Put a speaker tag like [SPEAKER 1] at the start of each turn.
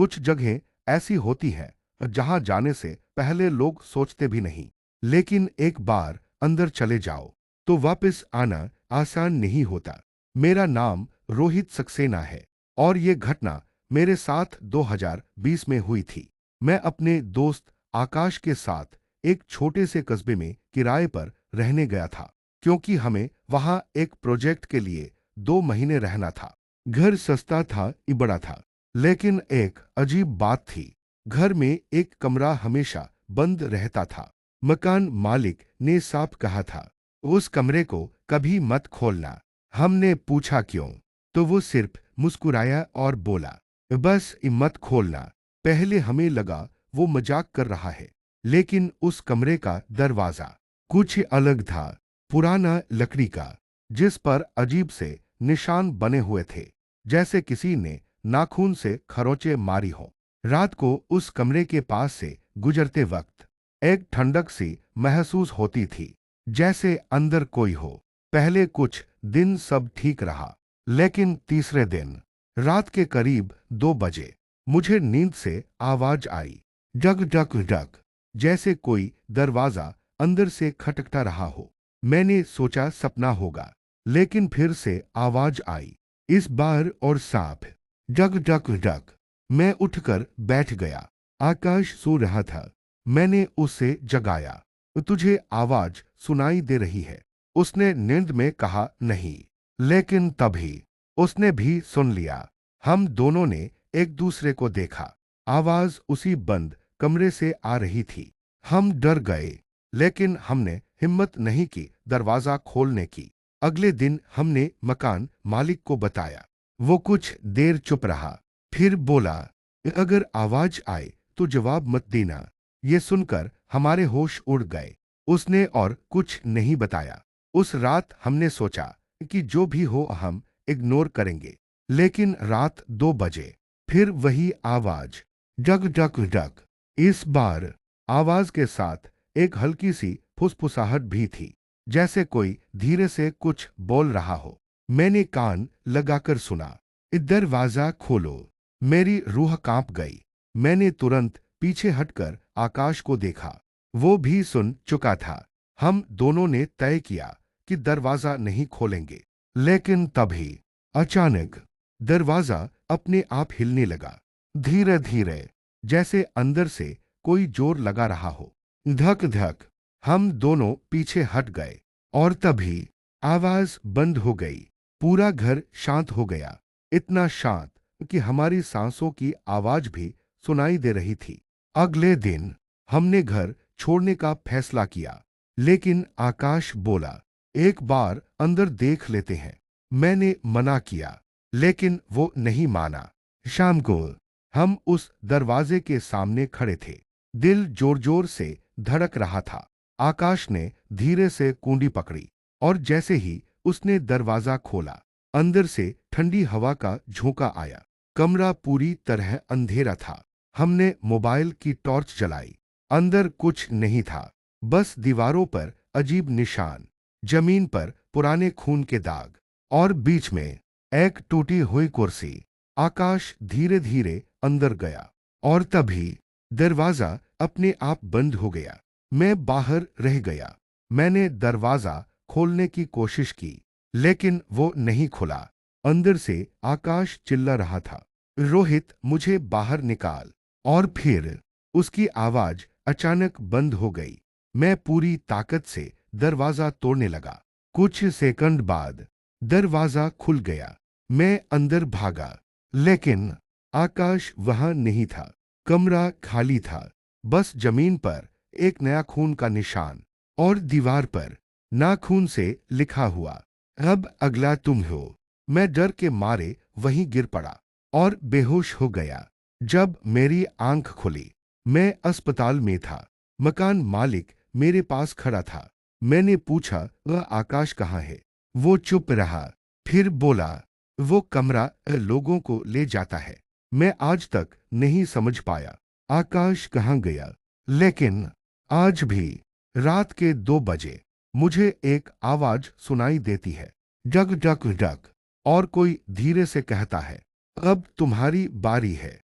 [SPEAKER 1] कुछ जगहें ऐसी होती हैं जहां जाने से पहले लोग सोचते भी नहीं, लेकिन एक बार अंदर चले जाओ तो वापस आना आसान नहीं होता। मेरा नाम रोहित सक्सेना है और ये घटना मेरे साथ 2020 में हुई थी। मैं अपने दोस्त आकाश के साथ एक छोटे से कस्बे में किराए पर रहने गया था, क्योंकि हमें वहां एक प्रोजेक्ट के लिए 2 महीने रहना था। घर सस्ता था, बड़ा था, लेकिन एक अजीब बात थी। घर में एक कमरा हमेशा बंद रहता था। मकान मालिक ने साफ कहा था, उस कमरे को कभी मत खोलना। हमने पूछा क्यों, तो वो सिर्फ मुस्कुराया और बोला, बस मत खोलना। पहले हमें लगा वो मजाक कर रहा है, लेकिन उस कमरे का दरवाजा कुछ अलग था। पुराना लकड़ी का, जिस पर अजीब से निशान बने हुए थे, जैसे किसी ने नाखून से खरोंचे मारी हो। रात को उस कमरे के पास से गुजरते वक्त एक ठंडक सी महसूस होती थी, जैसे अंदर कोई हो। पहले कुछ दिन सब ठीक रहा, लेकिन तीसरे दिन रात के करीब 2 बजे मुझे नींद से आवाज आई, डग डग डग, जैसे कोई दरवाजा अंदर से खटखटा रहा हो। मैंने सोचा सपना होगा, लेकिन फिर से आवाज आई, इस बार और साफ, डग डग डग। मैं उठकर बैठ गया। आकाश सो रहा था। मैंने उसे जगाया, तुझे आवाज सुनाई दे रही है। उसने नींद में कहा, नहीं। लेकिन तभी उसने भी सुन लिया। हम दोनों ने एक दूसरे को देखा। आवाज उसी बंद कमरे से आ रही थी। हम डर गए, लेकिन हमने हिम्मत नहीं की दरवाजा खोलने की। अगले दिन हमने मकान मालिक को बताया। वो कुछ देर चुप रहा, फिर बोला, अगर आवाज आए तो जवाब मत देना। ये सुनकर हमारे होश उड़ गए। उसने और कुछ नहीं बताया। उस रात हमने सोचा कि जो भी हो हम इग्नोर करेंगे। लेकिन रात 2 बजे फिर वही आवाज, डग डग डग। इस बार आवाज के साथ एक हल्की सी फुसफुसाहट भी थी, जैसे कोई धीरे से कुछ बोल रहा हो। मैंने कान लगाकर सुना, दरवाजा खोलो। मेरी रूह कांप गई। मैंने तुरंत पीछे हटकर आकाश को देखा। वो भी सुन चुका था। हम दोनों ने तय किया कि दरवाजा नहीं खोलेंगे। लेकिन तभी अचानक दरवाजा अपने आप हिलने लगा, धीरे धीरे, जैसे अंदर से कोई जोर लगा रहा हो। धक धक। हम दोनों पीछे हट गए और तभी आवाज बंद हो गई। पूरा घर शांत हो गया, इतना शांत कि हमारी सांसों की आवाज भी सुनाई दे रही थी। अगले दिन हमने घर छोड़ने का फैसला किया, लेकिन आकाश बोला, एक बार अंदर देख लेते हैं। मैंने मना किया, लेकिन वो नहीं माना। शाम को हम उस दरवाजे के सामने खड़े थे। दिल जोर जोर से धड़क रहा था। आकाश ने धीरे से कुंडी पकड़ी और जैसे ही उसने दरवाजा खोला, अंदर से ठंडी हवा का झोंका आया। कमरा पूरी तरह अंधेरा था। हमने मोबाइल की टॉर्च जलाई। अंदर कुछ नहीं था, बस दीवारों पर अजीब निशान, जमीन पर पुराने खून के दाग और बीच में एक टूटी हुई कुर्सी। आकाश धीरे धीरे अंदर गया और तभी दरवाजा अपने आप बंद हो गया। मैं बाहर रह गया। मैंने दरवाजा खोलने की कोशिश की, लेकिन वो नहीं खुला। अंदर से आकाश चिल्ला रहा था, रोहित मुझे बाहर निकाल। और फिर उसकी आवाज अचानक बंद हो गई। मैं पूरी ताकत से दरवाजा तोड़ने लगा। कुछ सेकंड बाद दरवाजा खुल गया। मैं अंदर भागा, लेकिन आकाश वहां नहीं था। कमरा खाली था, बस जमीन पर एक नया खून का निशान और दीवार पर नाखून से लिखा हुआ, अब अगला तुम हो। मैं डर के मारे वहीं गिर पड़ा और बेहोश हो गया। जब मेरी आंख खुली, मैं अस्पताल में था। मकान मालिक मेरे पास खड़ा था। मैंने पूछा, वह आकाश कहाँ है? वो चुप रहा, फिर बोला, वो कमरा लोगों को ले जाता है। मैं आज तक नहीं समझ पाया आकाश कहाँ गया, लेकिन आज भी रात के 2 बजे मुझे एक आवाज सुनाई देती है, डग डग डग, और कोई धीरे से कहता है, अब तुम्हारी बारी है।